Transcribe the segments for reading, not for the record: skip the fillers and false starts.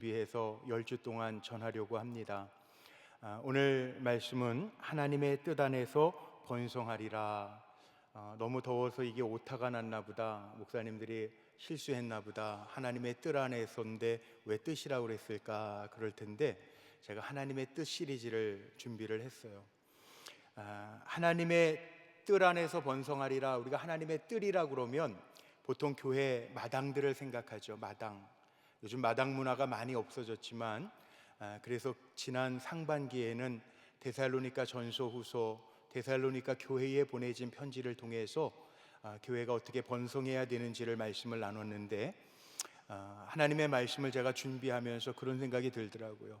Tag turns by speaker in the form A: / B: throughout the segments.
A: 위해서 10주 동안 전하려고 합니다. 오늘 말씀은 하나님의 뜻 안에서 번성하리라. 너무 더워서 이게 오타가 났나 보다, 목사님들이 실수했나 보다, 하나님의 뜻 안에서인데 왜 뜻이라고 그랬을까 그럴 텐데, 제가 하나님의 뜻 시리즈를 준비를 했어요. 하나님의 뜻 안에서 번성하리라. 우리가 하나님의 뜰이라 그러면 보통 교회 마당들을 생각하죠. 마당. 요즘 마당 문화가 많이 없어졌지만, 그래서 지난 상반기에는 데살로니가 전서 후서, 데살로니가 교회에 보내진 편지를 통해서 교회가 어떻게 번성해야 되는지를 말씀을 나눴는데, 하나님의 말씀을 제가 준비하면서 그런 생각이 들더라고요.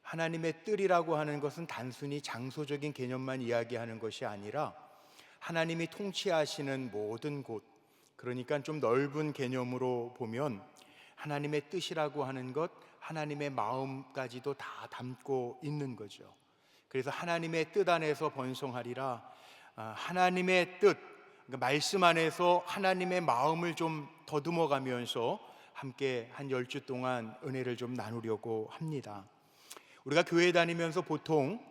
A: 하나님의 뜰이라고 하는 것은 단순히 장소적인 개념만 이야기하는 것이 아니라 하나님이 통치하시는 모든 곳, 그러니까 좀 넓은 개념으로 보면 하나님의 뜻이라고 하는 것, 하나님의 마음까지도 다 담고 있는 거죠. 그래서 하나님의 뜻 안에서 번성하리라. 하나님의 뜻, 그러니까 말씀 안에서 하나님의 마음을 좀 더듬어 가면서 함께 한 10주 동안 은혜를 좀 나누려고 합니다. 우리가 교회 다니면서 보통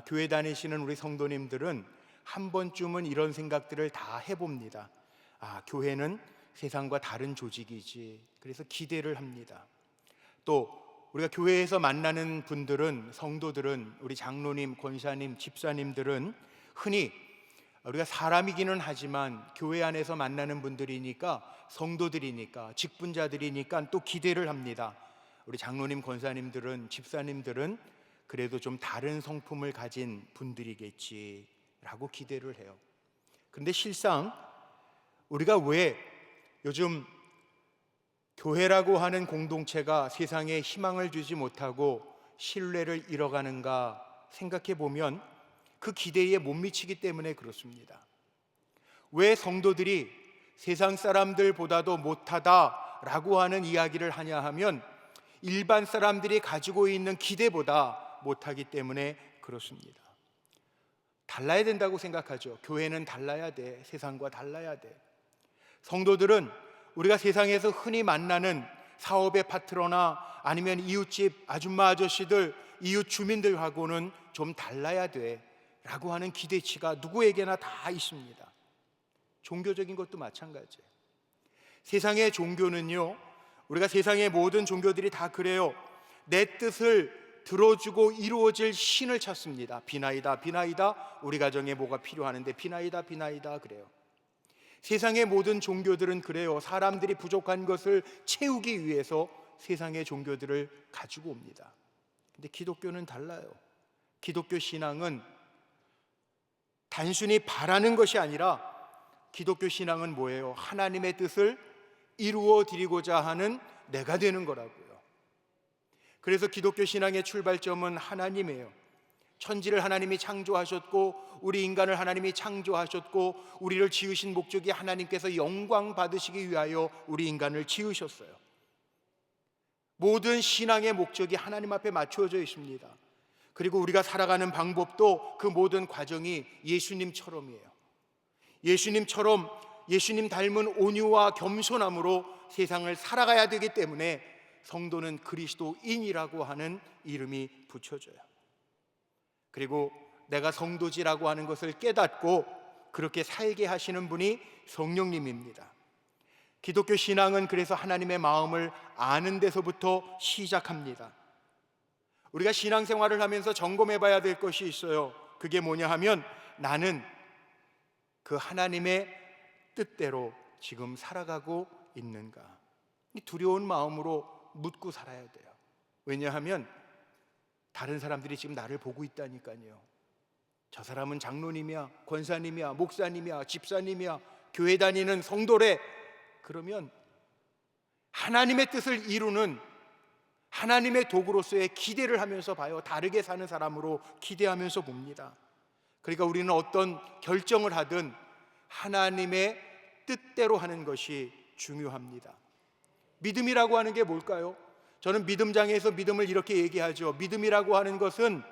A: 교회 다니시는 우리 성도님들은 한 번쯤은 이런 생각들을 다 해봅니다. 교회는 세상과 다른 조직이지. 그래서 기대를 합니다. 또 우리가 교회에서 만나는 분들은, 성도들은, 우리 장로님, 권사님, 집사님들은 흔히 우리가 사람이기는 하지만 교회 안에서 만나는 분들이니까, 성도들이니까, 직분자들이니까 또 기대를 합니다. 우리 장로님, 권사님들은, 집사님들은 그래도 좀 다른 성품을 가진 분들이겠지라고 기대를 해요. 그런데 실상 우리가 왜 요즘 교회라고 하는 공동체가 세상에 희망을 주지 못하고 신뢰를 잃어가는가 생각해 보면 그 기대에 못 미치기 때문에 그렇습니다. 왜 성도들이 세상 사람들보다도 못하다라고 하는 이야기를 하냐 하면 일반 사람들이 가지고 있는 기대보다 못하기 때문에 그렇습니다. 달라야 된다고 생각하죠. 교회는 달라야 돼. 세상과 달라야 돼. 성도들은 우리가 세상에서 흔히 만나는 사업의 파트너나 아니면 이웃집 아줌마 아저씨들, 이웃 주민들하고는 좀 달라야 돼 라고 하는 기대치가 누구에게나 다 있습니다. 종교적인 것도 마찬가지예요. 세상의 종교는요, 우리가 세상의 모든 종교들이 다 그래요. 내 뜻을 들어주고 이루어질 신을 찾습니다. 비나이다, 비나이다. 우리 가정에 뭐가 필요하는데 비나이다, 비나이다 그래요. 세상의 모든 종교들은 그래요. 사람들이 부족한 것을 채우기 위해서 세상의 종교들을 가지고 옵니다. 근데 기독교는 달라요. 기독교 신앙은 단순히 바라는 것이 아니라, 기독교 신앙은 뭐예요? 하나님의 뜻을 이루어 드리고자 하는 내가 되는 거라고요. 그래서 기독교 신앙의 출발점은 하나님이에요. 천지를 하나님이 창조하셨고, 우리 인간을 하나님이 창조하셨고, 우리를 지으신 목적이 하나님께서 영광 받으시기 위하여 우리 인간을 지으셨어요. 모든 신앙의 목적이 하나님 앞에 맞추어져 있습니다. 그리고 우리가 살아가는 방법도 그 모든 과정이 예수님처럼이에요. 예수님처럼, 예수님 닮은 온유와 겸손함으로 세상을 살아가야 되기 때문에 성도는 그리스도인이라고 하는 이름이 붙여져요. 그리고 내가 성도지라고 하는 것을 깨닫고 그렇게 살게 하시는 분이 성령님입니다. 기독교 신앙은 그래서 하나님의 마음을 아는 데서부터 시작합니다. 우리가 신앙생활을 하면서 점검해 봐야 될 것이 있어요. 그게 뭐냐 하면, 나는 그 하나님의 뜻대로 지금 살아가고 있는가? 이 두려운 마음으로 묻고 살아야 돼요. 왜냐하면 다른 사람들이 지금 나를 보고 있다니까요. 저 사람은 장로님이야, 권사님이야, 목사님이야, 집사님이야, 교회 다니는 성도래. 그러면 하나님의 뜻을 이루는 하나님의 도구로서의 기대를 하면서 봐요. 다르게 사는 사람으로 기대하면서 봅니다. 그러니까 우리는 어떤 결정을 하든 하나님의 뜻대로 하는 것이 중요합니다. 믿음이라고 하는 게 뭘까요? 저는 믿음장에서 믿음을 이렇게 얘기하죠. 믿음이라고 하는 것은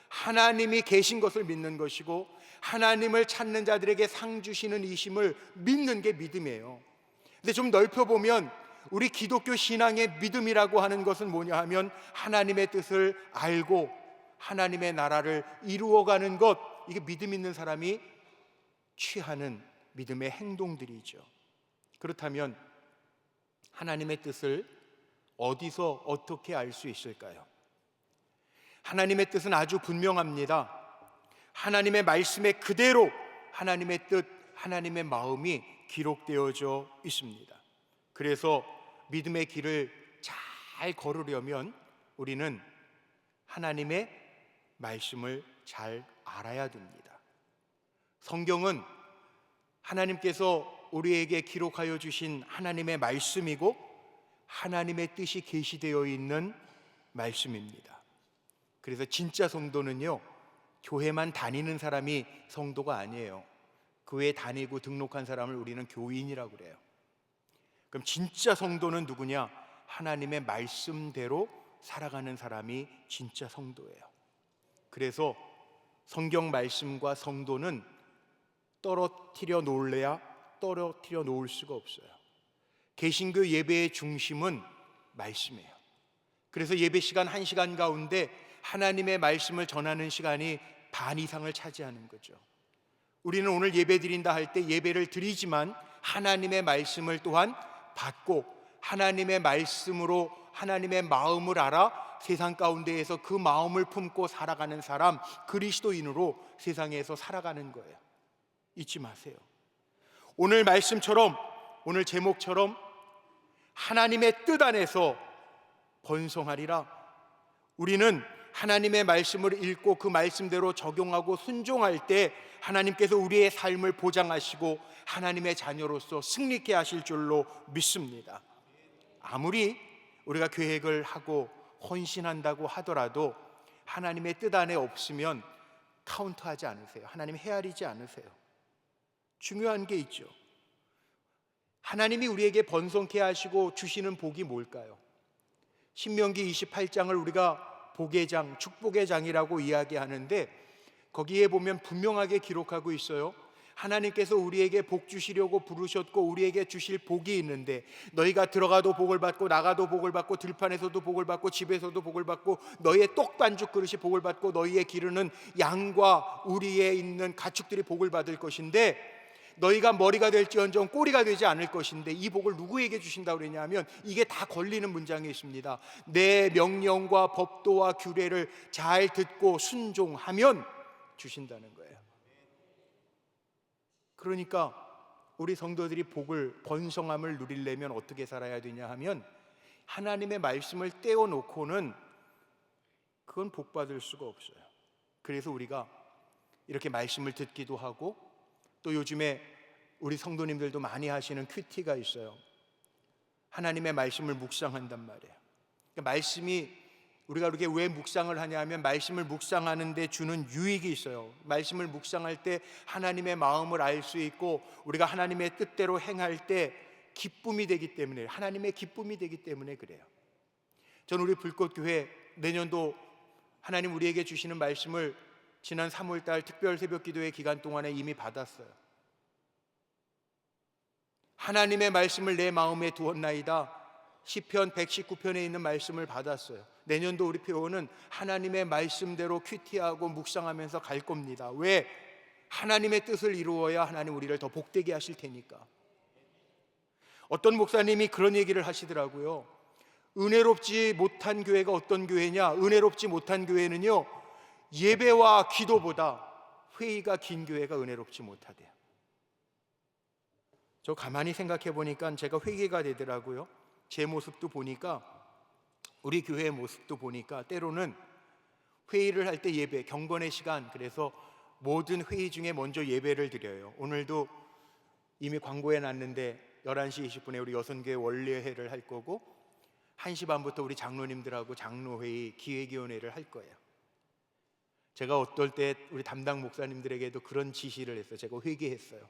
A: 하나님이 계신 것을 믿는 것이고, 하나님을 찾는 자들에게 상 주시는 이심을 믿는 게 믿음이에요. 근데 좀 넓혀보면 우리 기독교 신앙의 믿음이라고 하는 것은 뭐냐 하면 하나님의 뜻을 알고 하나님의 나라를 이루어가는 것, 이게 믿음 있는 사람이 취하는 믿음의 행동들이죠. 그렇다면 하나님의 뜻을 어디서 어떻게 알 수 있을까요? 하나님의 뜻은 아주 분명합니다. 하나님의 말씀에 그대로 하나님의 뜻, 하나님의 마음이 기록되어져 있습니다. 그래서 믿음의 길을 잘 걸으려면 우리는 하나님의 말씀을 잘 알아야 됩니다. 성경은 하나님께서 우리에게 기록하여 주신 하나님의 말씀이고 하나님의 뜻이 계시되어 있는 말씀입니다. 그래서 진짜 성도는요, 교회만 다니는 사람이 성도가 아니에요. 교회 다니고 등록한 사람을 우리는 교인이라고 그래요. 그럼 진짜 성도는 누구냐? 하나님의 말씀대로 살아가는 사람이 진짜 성도예요. 그래서 성경 말씀과 성도는 떨어뜨려 놓을래야 떨어뜨려 놓을 수가 없어요. 개신교 예배의 중심은 말씀이에요. 그래서 예배 시간 1시간 가운데 하나님의 말씀을 전하는 시간이 반 이상을 차지하는 거죠. 우리는 오늘 예배 드린다 할 때 예배를 드리지만 하나님의 말씀을 또한 받고 하나님의 말씀으로 하나님의 마음을 알아 세상 가운데에서 그 마음을 품고 살아가는 사람, 그리스도인으로 세상에서 살아가는 거예요. 잊지 마세요. 오늘 말씀처럼, 오늘 제목처럼 하나님의 뜻 안에서 번성하리라. 우리는 하나님의 말씀을 읽고 그 말씀대로 적용하고 순종할 때 하나님께서 우리의 삶을 보장하시고 하나님의 자녀로서 승리케 하실 줄로 믿습니다. 아무리 우리가 계획을 하고 헌신한다고 하더라도 하나님의 뜻 안에 없으면 카운트하지 않으세요. 하나님 헤아리지 않으세요. 중요한 게 있죠. 하나님이 우리에게 번성케 하시고 주시는 복이 뭘까요? 신명기 28장을 우리가 복의 장, 축복의 장이라고 이야기하는데 거기에 보면 분명하게 기록하고 있어요. 하나님께서 우리에게 복 주시려고 부르셨고 우리에게 주실 복이 있는데 너희가 들어가도 복을 받고 나가도 복을 받고 들판에서도 복을 받고 집에서도 복을 받고 너희의 떡반죽 그릇이 복을 받고 너희의 기르는 양과 우리에 있는 가축들이 복을 받을 것인데 너희가 머리가 될지언정 꼬리가 되지 않을 것인데 이 복을 누구에게 주신다고 그러냐면 이게 다 걸리는 문장이 있습니다. 내 명령과 법도와 규례를 잘 듣고 순종하면 주신다는 거예요. 그러니까 우리 성도들이 복을, 번성함을 누리려면 어떻게 살아야 되냐 하면 하나님의 말씀을 떼어놓고는 그건 복 받을 수가 없어요. 그래서 우리가 이렇게 말씀을 듣기도 하고 또 요즘에 우리 성도님들도 많이 하시는 큐티가 있어요. 하나님의 말씀을 묵상한단 말이에요. 그러니까 말씀이 우리가 그렇게 왜 묵상을 하냐 하면 말씀을 묵상하는 데 주는 유익이 있어요. 말씀을 묵상할 때 하나님의 마음을 알 수 있고 우리가 하나님의 뜻대로 행할 때 기쁨이 되기 때문에, 하나님의 기쁨이 되기 때문에 그래요. 저는 우리 불꽃교회 내년도 하나님 우리에게 주시는 말씀을 지난 3월달 특별 새벽 기도회 기간 동안에 이미 받았어요. 하나님의 말씀을 내 마음에 두었나이다. 시편 119편에 있는 말씀을 받았어요. 내년도 우리 교회는 하나님의 말씀대로 큐티하고 묵상하면서 갈 겁니다. 왜? 하나님의 뜻을 이루어야 하나님 우리를 더 복되게 하실 테니까. 어떤 목사님이 그런 얘기를 하시더라고요. 은혜롭지 못한 교회가 어떤 교회냐? 은혜롭지 못한 교회는요, 예배와 기도보다 회의가 긴 교회가 은혜롭지 못하대요. 저 가만히 생각해 보니까 제가 회개가 되더라고요. 제 모습도 보니까, 우리 교회의 모습도 보니까 때로는 회의를 할 때 예배, 경건의 시간, 그래서 모든 회의 중에 먼저 예배를 드려요. 오늘도 이미 광고해 놨는데 11시 20분에 우리 여선교회 원례회를 할 거고 1시 반부터 우리 장로님들하고 장로회의, 기획위원회를 할 거예요. 제가 어떨 때 우리 담당 목사님들에게도 그런 지시를 했어요. 제가 회개했어요.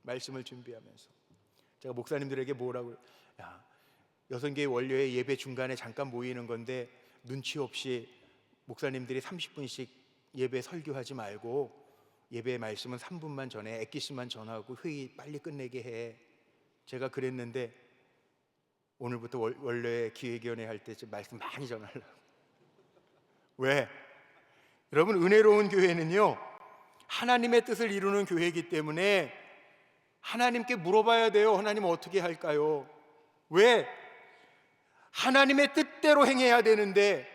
A: 말씀을 준비하면서 제가 목사님들에게 뭐라고, 야, 여선교회 원료회 예배 중간에 잠깐 모이는 건데 눈치 없이 목사님들이 30분씩 예배 설교하지 말고 예배 말씀은 3분만 전해, 엑기스만 전하고 회의 빨리 끝내게 해. 제가 그랬는데 오늘부터 원래 기획위원회 할 때 말씀 많이 전하려고. 왜? 여러분, 은혜로운 교회는요, 하나님의 뜻을 이루는 교회이기 때문에 하나님께 물어봐야 돼요. 하나님 어떻게 할까요? 왜? 하나님의 뜻대로 행해야 되는데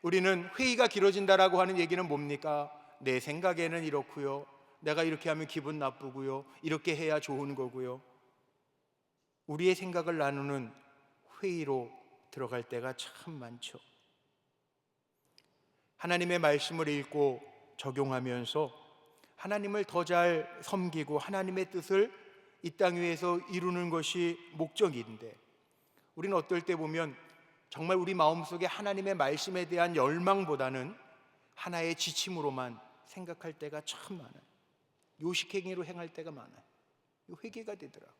A: 우리는 회의가 길어진다라고 하는 얘기는 뭡니까? 내 생각에는 이렇고요, 내가 이렇게 하면 기분 나쁘고요, 이렇게 해야 좋은 거고요. 우리의 생각을 나누는 회의로 들어갈 때가 참 많죠. 하나님의 말씀을 읽고 적용하면서 하나님을 더 잘 섬기고 하나님의 뜻을 이 땅 위에서 이루는 것이 목적인데, 우리는 어떨 때 보면 정말 우리 마음속에 하나님의 말씀에 대한 열망보다는 하나의 지침으로만 생각할 때가 참 많아요. 요식행위로 행할 때가 많아요. 회개가 되더라고요.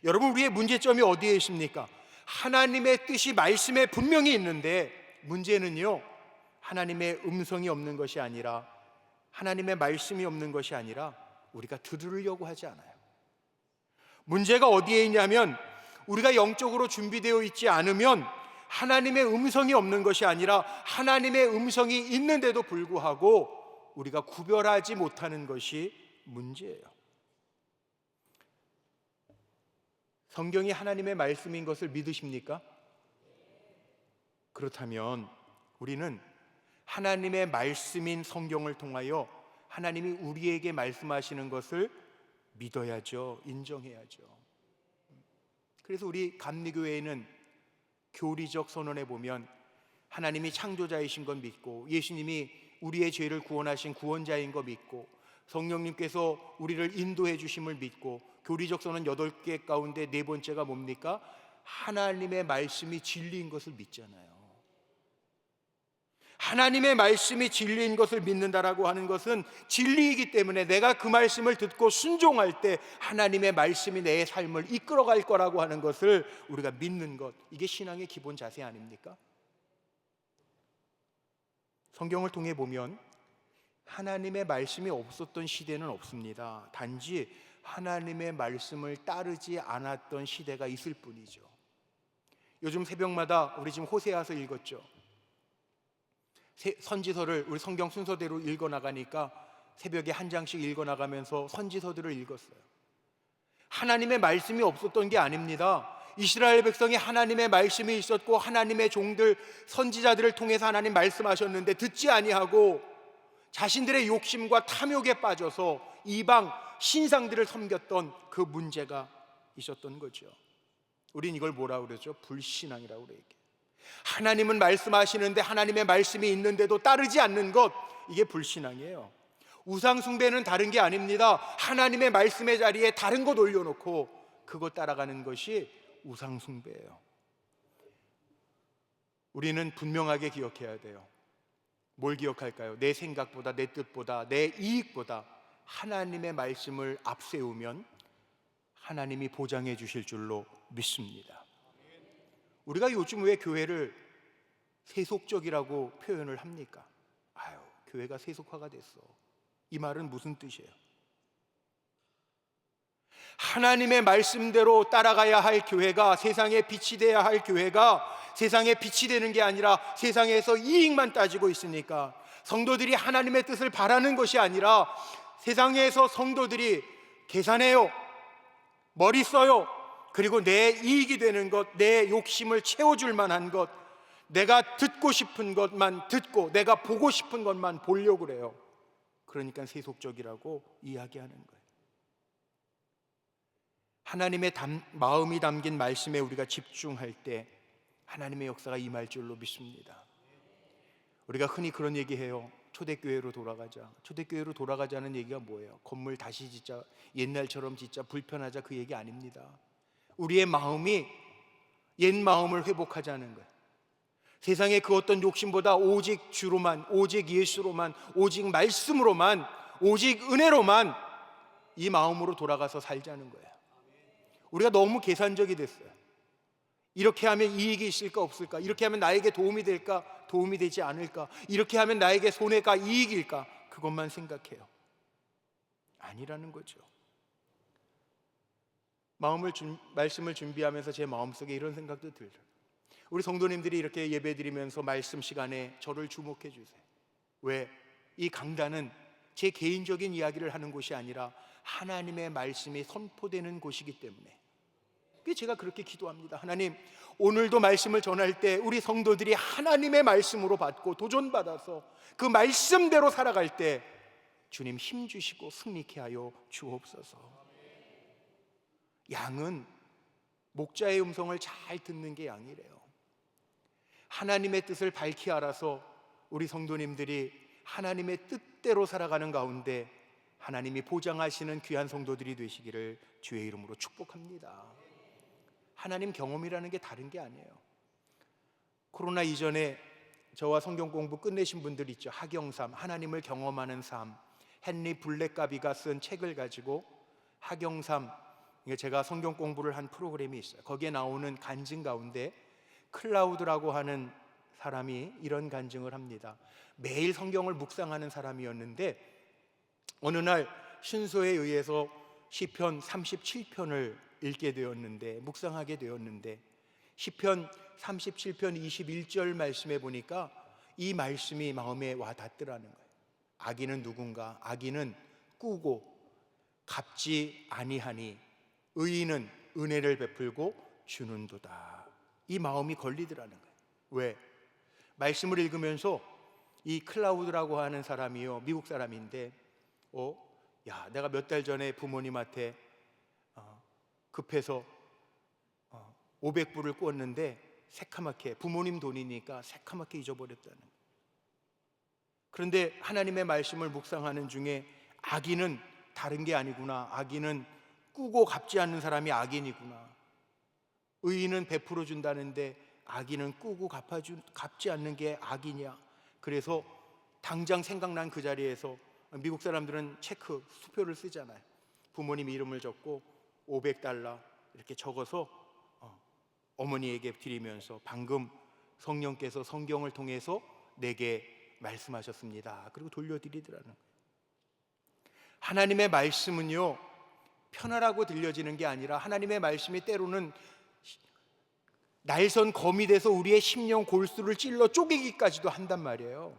A: 여러분, 우리의 문제점이 어디에 있습니까? 하나님의 뜻이 말씀에 분명히 있는데 문제는요, 하나님의 음성이 없는 것이 아니라, 하나님의 말씀이 없는 것이 아니라 우리가 들으려고 하지 않아요. 문제가 어디에 있냐면, 우리가 영적으로 준비되어 있지 않으면 하나님의 음성이 없는 것이 아니라 하나님의 음성이 있는데도 불구하고 우리가 구별하지 못하는 것이 문제예요. 성경이 하나님의 말씀인 것을 믿으십니까? 그렇다면 우리는 하나님의 말씀인 성경을 통하여 하나님이 우리에게 말씀하시는 것을 믿어야죠. 인정해야죠. 그래서 우리 감리교회에는 교리적 선언에 보면 하나님이 창조자이신 것 믿고, 예수님이 우리의 죄를 구원하신 구원자인 것 믿고, 성령님께서 우리를 인도해 주심을 믿고, 교리적 선언 8개 가운데 4번째가 뭡니까? 하나님의 말씀이 진리인 것을 믿잖아요. 하나님의 말씀이 진리인 것을 믿는다라고 하는 것은 진리이기 때문에 내가 그 말씀을 듣고 순종할 때 하나님의 말씀이 내 삶을 이끌어갈 거라고 하는 것을 우리가 믿는 것, 이게 신앙의 기본 자세 아닙니까? 성경을 통해 보면 하나님의 말씀이 없었던 시대는 없습니다. 단지 하나님의 말씀을 따르지 않았던 시대가 있을 뿐이죠. 요즘 새벽마다 우리 지금 호세아서 읽었죠. 선지서를 우리 성경 순서대로 읽어나가니까 새벽에 한 장씩 읽어나가면서 선지서들을 읽었어요. 하나님의 말씀이 없었던 게 아닙니다. 이스라엘 백성이 하나님의 말씀이 있었고 하나님의 종들 선지자들을 통해서 하나님 말씀하셨는데 듣지 아니하고 자신들의 욕심과 탐욕에 빠져서 이방 신상들을 섬겼던 그 문제가 있었던 거죠. 우린 이걸 뭐라고 그러죠? 불신앙이라고 그래요. 하나님은 말씀하시는데 하나님의 말씀이 있는데도 따르지 않는 것, 이게 불신앙이에요. 우상 숭배는 다른 게 아닙니다. 하나님의 말씀의 자리에 다른 것 올려놓고 그것 따라가는 것이 우상 숭배예요. 우리는 분명하게 기억해야 돼요. 뭘 기억할까요? 내 생각보다, 내 뜻보다, 내 이익보다 하나님의 말씀을 앞세우면 하나님이 보장해 주실 줄로 믿습니다. 우리가 요즘 왜 교회를 세속적이라고 표현을 합니까? 교회가 세속화가 됐어. 이 말은 무슨 뜻이에요? 하나님의 말씀대로 따라가야 할 교회가, 세상에 빛이 되어야 할 교회가 세상에 빛이 되는 게 아니라 세상에서 이익만 따지고 있으니까, 성도들이 하나님의 뜻을 바라는 것이 아니라 세상에서 성도들이 계산해요, 머리 써요, 그리고 내 이익이 되는 것, 내 욕심을 채워줄 만한 것, 내가 듣고 싶은 것만 듣고 내가 보고 싶은 것만 보려고 그래요. 그러니까 세속적이라고 이야기하는 거예요. 하나님의 마음이 담긴 말씀에 우리가 집중할 때 하나님의 역사가 임할 줄로 믿습니다. 우리가 흔히 그런 얘기해요. 초대교회로 돌아가자. 초대교회로 돌아가자는 얘기가 뭐예요? 건물 다시 짓자, 옛날처럼 짓자, 불편하자, 그 얘기 아닙니다. 우리의 마음이 옛 마음을 회복하자는 거예요. 세상의 그 어떤 욕심보다 오직 주로만, 오직 예수로만, 오직 말씀으로만, 오직 은혜로만 이 마음으로 돌아가서 살자는 거예요. 우리가 너무 계산적이 됐어요. 이렇게 하면 이익이 있을까 없을까? 이렇게 하면 나에게 도움이 될까? 도움이 되지 않을까? 이렇게 하면 나에게 손해가 이익일까? 그것만 생각해요. 아니라는 거죠. 말씀을 준비하면서 제 마음속에 이런 생각도 들어요. 우리 성도님들이 이렇게 예배드리면서 말씀 시간에 저를 주목해 주세요. 왜? 이 강단은 제 개인적인 이야기를 하는 곳이 아니라 하나님의 말씀이 선포되는 곳이기 때문에 제가 그렇게 기도합니다. 하나님, 오늘도 말씀을 전할 때 우리 성도들이 하나님의 말씀으로 받고 도전받아서 그 말씀대로 살아갈 때 주님 힘 주시고 승리케 하여 주옵소서. 양은 목자의 음성을 잘 듣는 게 양이래요. 하나님의 뜻을 밝히 알아서 우리 성도님들이 하나님의 뜻대로 살아가는 가운데 하나님이 보장하시는 귀한 성도들이 되시기를 주의 이름으로 축복합니다. 하나님 경험이라는 게 다른 게 아니에요. 코로나 이전에 저와 성경 공부 끝내신 분들 있죠. 하경삼, 하나님을 경험하는 삶, 헨리 블랙가비가 쓴 책을 가지고 하경삼, 제가 성경 공부를 한 프로그램이 있어요. 거기에 나오는 간증 가운데 클라우드라고 하는 사람이 이런 간증을 합니다. 매일 성경을 묵상하는 사람이었는데 어느 날 신소에 의해서 시편 37편을 읽게 되었는데, 묵상하게 되었는데, 시편 37편 21절 말씀에 보니까 이 말씀이 마음에 와 닿더라는 거예요. 악인은 누군가? 악인은 꾸고 갚지 아니하니 의인은 은혜를 베풀고 주는도다. 이 마음이 걸리더라는 거예요. 왜? 말씀을 읽으면서 이 클라우드라고 하는 사람이요, 미국 사람인데 내가 몇 달 전에 부모님한테 급해서 500불을 꿨는데 새카맣게, 부모님 돈이니까 새카맣게 잊어버렸다는 거예요. 그런데 하나님의 말씀을 묵상하는 중에 악인은 다른 게 아니구나, 악인은 꾸고 갚지 않는 사람이 악인이구나, 의인은 베풀어 준다는데 악인은 꾸고 갚지 않는 게 악이냐. 그래서 당장 생각난 그 자리에서, 미국 사람들은 체크, 수표를 쓰잖아요. 부모님 이름을 적고 $500 이렇게 적어서 어머니에게 드리면서 방금 성령께서 성경을 통해서 내게 말씀하셨습니다. 그리고 돌려드리더라는 거예요. 하나님의 말씀은요, 편하라고 들려지는 게 아니라 하나님의 말씀이 때로는 날선 검이 돼서 우리의 심령 골수를 찔러 쪼개기까지도 한단 말이에요.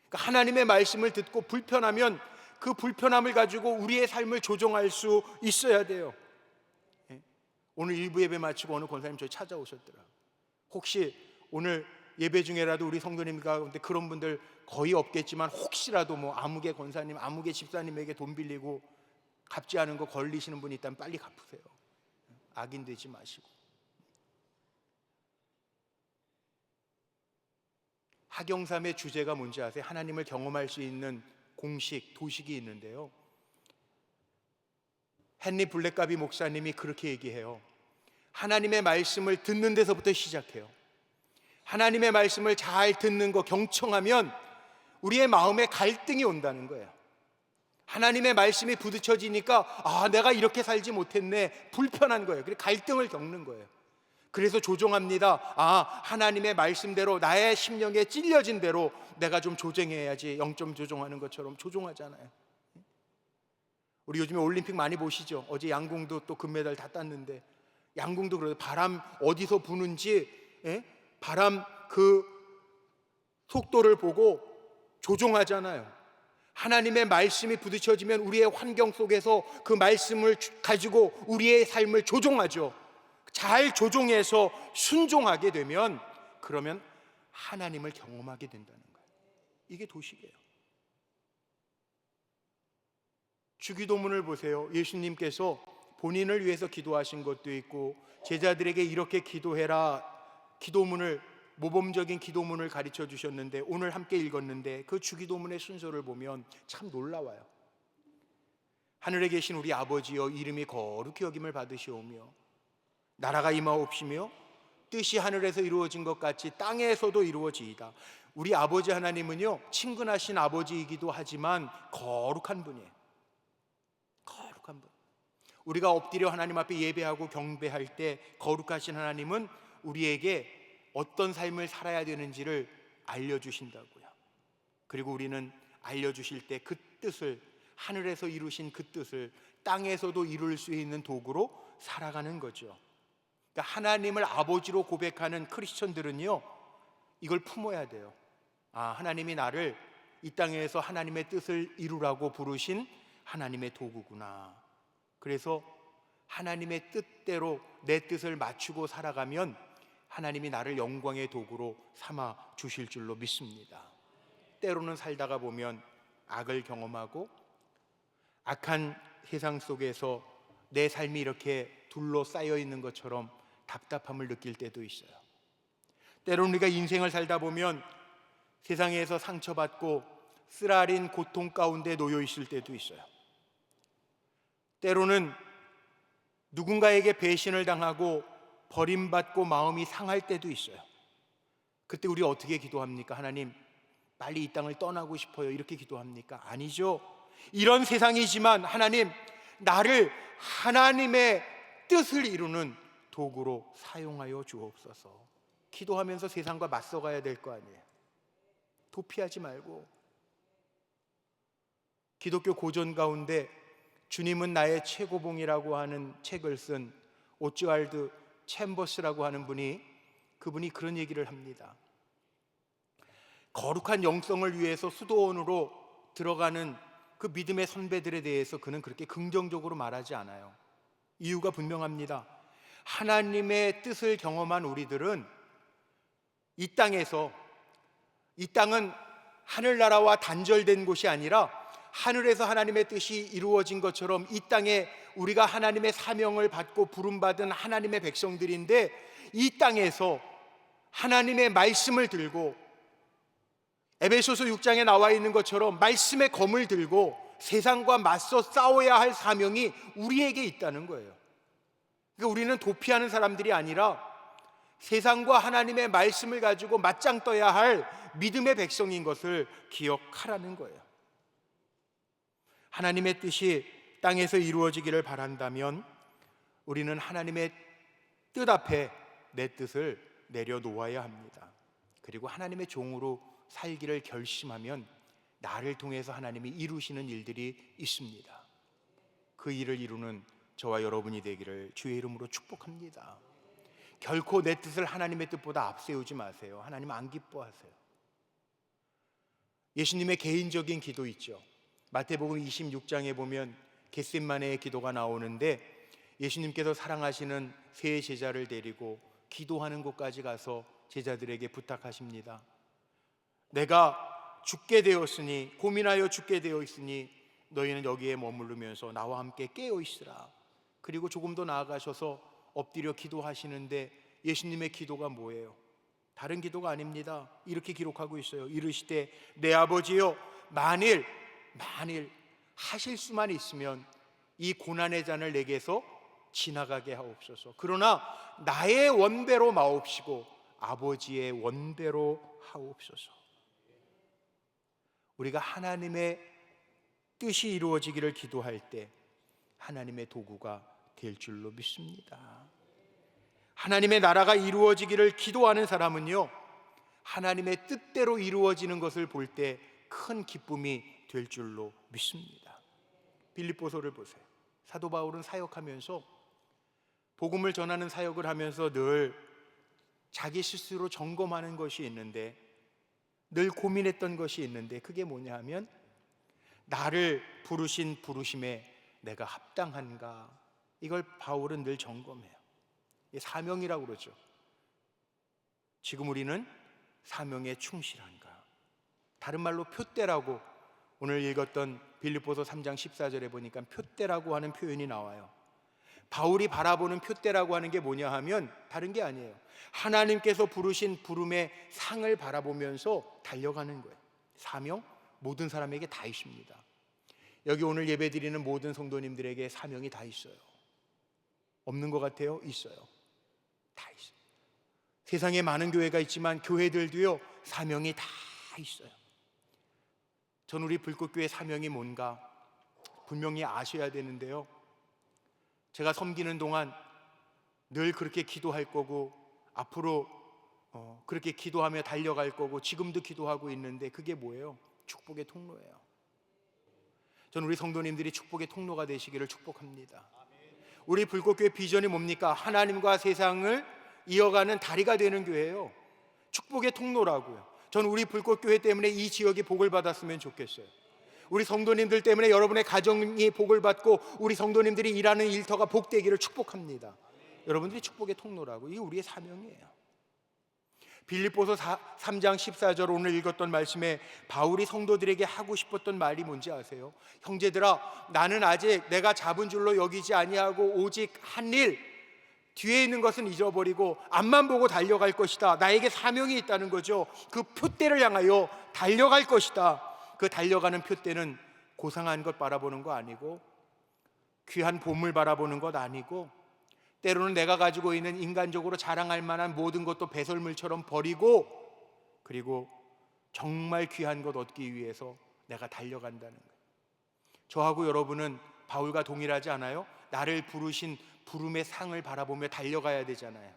A: 그러니까 하나님의 말씀을 듣고 불편하면 그 불편함을 가지고 우리의 삶을 조정할 수 있어야 돼요. 오늘 일부 예배 마치고 어느 권사님 저희 찾아오셨더라고요. 혹시 오늘 예배 중에라도 우리 성도님 가운데 그런 분들 거의 없겠지만 혹시라도 아무개 권사님, 아무개 집사님에게 돈 빌리고 갚지 않은 거 걸리시는 분이 있다면 빨리 갚으세요. 악인 되지 마시고. 하경삼의 주제가 뭔지 아세요? 하나님을 경험할 수 있는 공식, 도식이 있는데요, 헨리 블랙가비 목사님이 그렇게 얘기해요. 하나님의 말씀을 듣는 데서부터 시작해요. 하나님의 말씀을 잘 듣는 거 경청하면 우리의 마음에 갈등이 온다는 거예요. 하나님의 말씀이 부딪혀지니까 내가 이렇게 살지 못했네, 불편한 거예요. 그래서 갈등을 겪는 거예요. 그래서 조정합니다. 하나님의 말씀대로 나의 심령에 찔려진 대로 내가 좀 조정해야지. 0점 조정하는 것처럼 조정하잖아요. 우리 요즘에 올림픽 많이 보시죠? 어제 양궁도 또 금메달 다 땄는데, 양궁도 그래요. 바람 어디서 부는지, 바람 그 속도를 보고 조종하잖아요. 하나님의 말씀이 부딪혀지면 우리의 환경 속에서 그 말씀을 가지고 우리의 삶을 조종하죠. 잘 조종해서 순종하게 되면, 그러면 하나님을 경험하게 된다는 거예요. 이게 도식이에요. 주기도문을 보세요. 예수님께서 본인을 위해서 기도하신 것도 있고 제자들에게 이렇게 기도해라, 기도문을, 모범적인 기도문을 가르쳐 주셨는데, 오늘 함께 읽었는데 그 주기도문의 순서를 보면 참 놀라워요. 하늘에 계신 우리 아버지여, 이름이 거룩히 여김을 받으시오며 나라가 임하옵시며 뜻이 하늘에서 이루어진 것 같이 땅에서도 이루어지이다. 우리 아버지 하나님은요, 친근하신 아버지이기도 하지만 거룩한 분이에요. 거룩한 분. 우리가 엎드려 하나님 앞에 예배하고 경배할 때 거룩하신 하나님은 우리에게 어떤 삶을 살아야 되는지를 알려주신다고요. 그리고 우리는 알려주실 때 그 뜻을, 하늘에서 이루신 그 뜻을 땅에서도 이룰 수 있는 도구로 살아가는 거죠. 그러니까 하나님을 아버지로 고백하는 크리스천들은요, 이걸 품어야 돼요. 하나님이 나를 이 땅에서 하나님의 뜻을 이루라고 부르신 하나님의 도구구나. 그래서 하나님의 뜻대로 내 뜻을 맞추고 살아가면 하나님이 나를 영광의 도구로 삼아 주실 줄로 믿습니다. 때로는 살다가 보면 악을 경험하고 악한 세상 속에서 내 삶이 이렇게 둘러싸여 있는 것처럼 답답함을 느낄 때도 있어요. 때로는 우리가 인생을 살다 보면 세상에서 상처받고 쓰라린 고통 가운데 놓여 있을 때도 있어요. 때로는 누군가에게 배신을 당하고 버림받고 마음이 상할 때도 있어요. 그때 우리 어떻게 기도합니까? 하나님, 빨리 이 땅을 떠나고 싶어요. 이렇게 기도합니까? 아니죠. 이런 세상이지만 하나님, 나를 하나님의 뜻을 이루는 도구로 사용하여 주옵소서. 기도하면서 세상과 맞서가야 될 거 아니에요. 도피하지 말고. 기독교 고전 가운데 주님은 나의 최고봉이라고 하는 책을 쓴 오즈왈드 챔버스라고 하는 그분이 그런 얘기를 합니다. 거룩한 영성을 위해서 수도원으로 들어가는 그 믿음의 선배들에 대해서 그는 그렇게 긍정적으로 말하지 않아요. 이유가 분명합니다. 하나님의 뜻을 경험한 우리들은 이 땅은 하늘나라와 단절된 곳이 아니라 하늘에서 하나님의 뜻이 이루어진 것처럼 이 땅에 우리가 하나님의 사명을 받고 부름받은 하나님의 백성들인데, 이 땅에서 하나님의 말씀을 들고 에베소서 6장에 나와 있는 것처럼 말씀의 검을 들고 세상과 맞서 싸워야 할 사명이 우리에게 있다는 거예요. 그러니까 우리는 도피하는 사람들이 아니라 세상과 하나님의 말씀을 가지고 맞짱 떠야 할 믿음의 백성인 것을 기억하라는 거예요. 하나님의 뜻이 땅에서 이루어지기를 바란다면 우리는 하나님의 뜻 앞에 내 뜻을 내려놓아야 합니다. 그리고 하나님의 종으로 살기를 결심하면 나를 통해서 하나님이 이루시는 일들이 있습니다. 그 일을 이루는 저와 여러분이 되기를 주의 이름으로 축복합니다. 결코 내 뜻을 하나님의 뜻보다 앞세우지 마세요. 하나님 안 기뻐하세요. 예수님의 개인적인 기도 있죠. 마태복음 26장에 보면 겟세마네의 기도가 나오는데, 예수님께서 사랑하시는 세 제자를 데리고 기도하는 곳까지 가서 제자들에게 부탁하십니다. 내가 죽게 되었으니, 고민하여 죽게 되어 있으니 너희는 여기에 머무르면서 나와 함께 깨어 있으라. 그리고 조금 더 나아가셔서 엎드려 기도하시는데, 예수님의 기도가 뭐예요? 다른 기도가 아닙니다. 이렇게 기록하고 있어요. 이르시되 내 아버지여, 만일 하실 수만 있으면 이 고난의 잔을 내게서 지나가게 하옵소서. 그러나 나의 원대로 마옵시고 아버지의 원대로 하옵소서. 우리가 하나님의 뜻이 이루어지기를 기도할 때 하나님의 도구가 될 줄로 믿습니다. 하나님의 나라가 이루어지기를 기도하는 사람은요, 하나님의 뜻대로 이루어지는 것을 볼 때 큰 기쁨이 될 줄로 믿습니다. 빌립보서를 보세요. 사도 바울은 사역하면서, 복음을 전하는 사역을 하면서 늘 자기 스스로 점검하는 것이 있는데, 늘 고민했던 것이 있는데, 그게 뭐냐 하면 나를 부르신 부르심에 내가 합당한가, 이걸 바울은 늘 점검해요. 사명이라고 그러죠. 지금 우리는 사명에 충실한가, 다른 말로 표대라고, 오늘 읽었던 빌립보서 3장 14절에 보니까 표대라고 하는 표현이 나와요. 바울이 바라보는 표대라고 하는 게 뭐냐 하면 다른 게 아니에요. 하나님께서 부르신 부름의 상을 바라보면서 달려가는 거예요. 사명, 모든 사람에게 다 있습니다. 여기 오늘 예배드리는 모든 성도님들에게 사명이 다 있어요. 없는 것 같아요? 있어요. 다 있어요. 세상에 많은 교회가 있지만 교회들도요, 사명이 다 있어요. 전 우리 불꽃교회 사명이 뭔가 분명히 아셔야 되는데요, 제가 섬기는 동안 늘 그렇게 기도할 거고 앞으로 그렇게 기도하며 달려갈 거고 지금도 기도하고 있는데, 그게 뭐예요? 축복의 통로예요. 저는 우리 성도님들이 축복의 통로가 되시기를 축복합니다. 우리 불꽃교회 비전이 뭡니까? 하나님과 세상을 이어가는 다리가 되는 교회예요. 축복의 통로라고요. 저는 우리 불꽃교회 때문에 이 지역이 복을 받았으면 좋겠어요. 우리 성도님들 때문에 여러분의 가정이 복을 받고 우리 성도님들이 일하는 일터가 복되기를 축복합니다. 여러분들이 축복의 통로라고. 이게 우리의 사명이에요. 빌립보서 3장 14절 오늘 읽었던 말씀에 바울이 성도들에게 하고 싶었던 말이 뭔지 아세요? 형제들아, 나는 아직 내가 잡은 줄로 여기지 아니하고 오직 한 일, 뒤에 있는 것은 잊어버리고 앞만 보고 달려갈 것이다. 나에게 사명이 있다는 거죠. 그 표대를 향하여 달려갈 것이다. 그 달려가는 표대는 고상한 것 바라보는 거 아니고, 귀한 보물 바라보는 것 아니고, 때로는 내가 가지고 있는 인간적으로 자랑할 만한 모든 것도 배설물처럼 버리고, 그리고 정말 귀한 것 얻기 위해서 내가 달려간다는 거예요. 저하고 여러분은 바울과 동일하지 않아요? 나를 부르신 부름의 상을 바라보며 달려가야 되잖아요.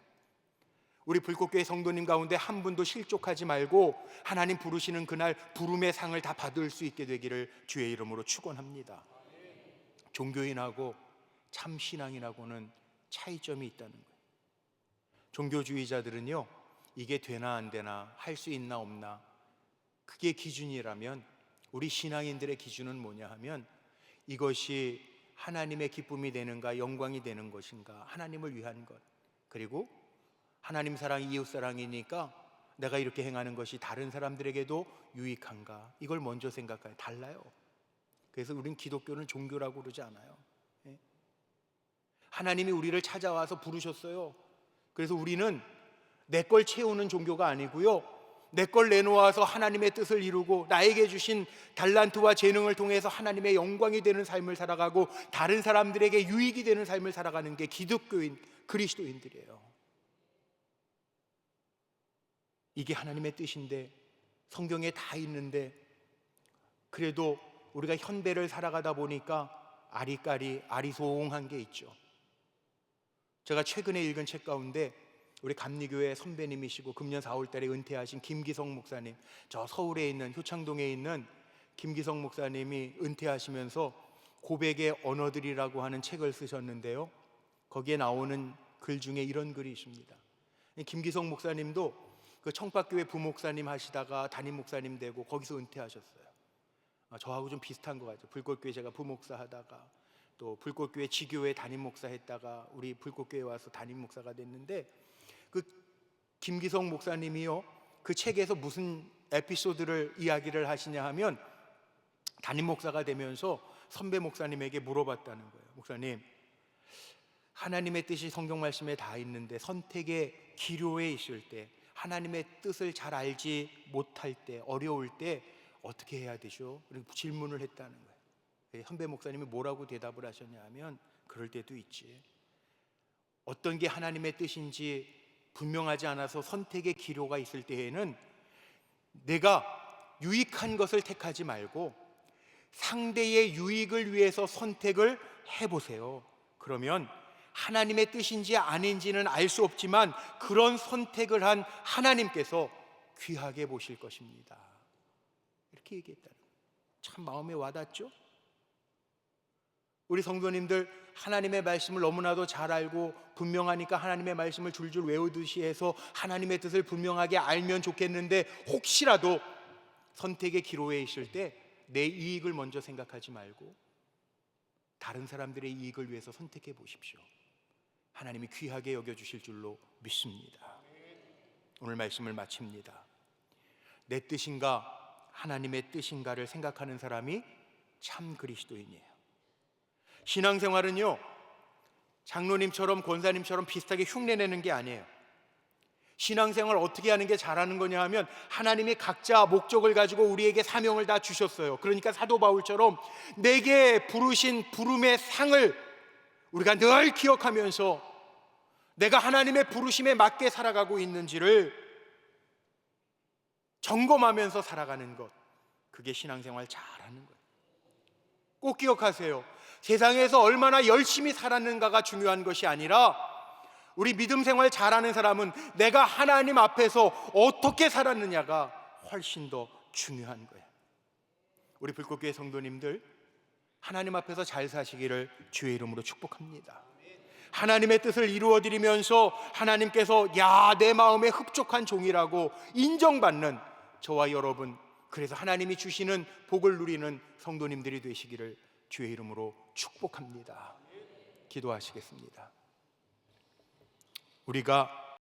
A: 우리 불꽃교회 성도님 가운데 한 분도 실족하지 말고 하나님 부르시는 그날 부름의 상을 다 받을 수 있게 되기를 주의 이름으로 축원합니다. 종교인하고 참 신앙인하고는 차이점이 있다는 거예요. 종교주의자들은요, 이게 되나 안 되나, 할 수 있나 없나, 그게 기준이라면 우리 신앙인들의 기준은 뭐냐 하면 이것이 하나님의 기쁨이 되는가, 영광이 되는 것인가, 하나님을 위한 것, 그리고 하나님 사랑이 이웃 사랑이니까 내가 이렇게 행하는 것이 다른 사람들에게도 유익한가, 이걸 먼저 생각해요. 달라요. 그래서 우린 기독교는 종교라고 그러지 않아요. 하나님이 우리를 찾아와서 부르셨어요. 그래서 우리는 내 걸 채우는 종교가 아니고요, 내 걸 내놓아서 하나님의 뜻을 이루고 나에게 주신 달란트와 재능을 통해서 하나님의 영광이 되는 삶을 살아가고 다른 사람들에게 유익이 되는 삶을 살아가는 게 기독교인, 그리스도인들이에요. 이게 하나님의 뜻인데, 성경에 다 있는데, 그래도 우리가 현대를 살아가다 보니까 아리까리 아리송한 게 있죠. 제가 최근에 읽은 책 가운데 우리 감리교회 선배님이시고 금년 4월 달에 은퇴하신 김기성 목사님, 저 서울에 있는 효창동에 있는 김기성 목사님이 은퇴하시면서 고백의 언어들이라고 하는 책을 쓰셨는데요, 거기에 나오는 글 중에 이런 글이 있습니다. 김기성 목사님도 그 청파교회 부목사님 하시다가 담임 목사님 되고 거기서 은퇴하셨어요. 저하고 좀 비슷한 것 같아요. 불꽃교회 제가 부목사 하다가 또 불꽃교회 지교회 담임 목사 했다가 우리 불꽃교회 와서 담임 목사가 됐는데, 그 김기성 목사님이요, 그 책에서 무슨 에피소드를 이야기를 하시냐 하면 담임 목사가 되면서 선배 목사님에게 물어봤다는 거예요. 목사님, 하나님의 뜻이 성경 말씀에 다 있는데 선택의 기로에 있을 때, 하나님의 뜻을 잘 알지 못할 때, 어려울 때 어떻게 해야 되죠? 그리고 질문을 했다는 거예요. 선배 목사님이 뭐라고 대답을 하셨냐 하면, 그럴 때도 있지. 어떤 게 하나님의 뜻인지 분명하지 않아서 선택의 기로가 있을 때에는 내가 유익한 것을 택하지 말고 상대의 유익을 위해서 선택을 해보세요. 그러면 하나님의 뜻인지 아닌지는 알 수 없지만 그런 선택을 한 하나님께서 귀하게 보실 것입니다. 이렇게 얘기했다는 거예요. 참 마음에 와닿죠? 우리 성도님들 하나님의 말씀을 너무나도 잘 알고 분명하니까 하나님의 말씀을 줄줄 외우듯이 해서 하나님의 뜻을 분명하게 알면 좋겠는데, 혹시라도 선택의 기로에 있을 때 내 이익을 먼저 생각하지 말고 다른 사람들의 이익을 위해서 선택해 보십시오. 하나님이 귀하게 여겨주실 줄로 믿습니다. 오늘 말씀을 마칩니다. 내 뜻인가 하나님의 뜻인가를 생각하는 사람이 참 그리스도인이에요. 신앙생활은요, 장로님처럼 권사님처럼 비슷하게 흉내내는 게 아니에요. 신앙생활 어떻게 하는 게 잘하는 거냐 하면 하나님이 각자 목적을 가지고 우리에게 사명을 다 주셨어요. 그러니까 사도 바울처럼 내게 부르신 부름의 상을 우리가 늘 기억하면서 내가 하나님의 부르심에 맞게 살아가고 있는지를 점검하면서 살아가는 것, 그게 신앙생활 잘하는 거예요. 꼭 기억하세요. 세상에서 얼마나 열심히 살았는가가 중요한 것이 아니라 우리 믿음 생활 잘하는 사람은 내가 하나님 앞에서 어떻게 살았느냐가 훨씬 더 중요한 거예요. 우리 불꽃교회 성도님들, 하나님 앞에서 잘 사시기를 주의 이름으로 축복합니다. 하나님의 뜻을 이루어드리면서 하나님께서 내 마음에 흡족한 종이라고 인정받는 저와 여러분, 그래서 하나님이 주시는 복을 누리는 성도님들이 되시기를 주의 이름으로 축복합니다. 기도하시겠습니다. 우리가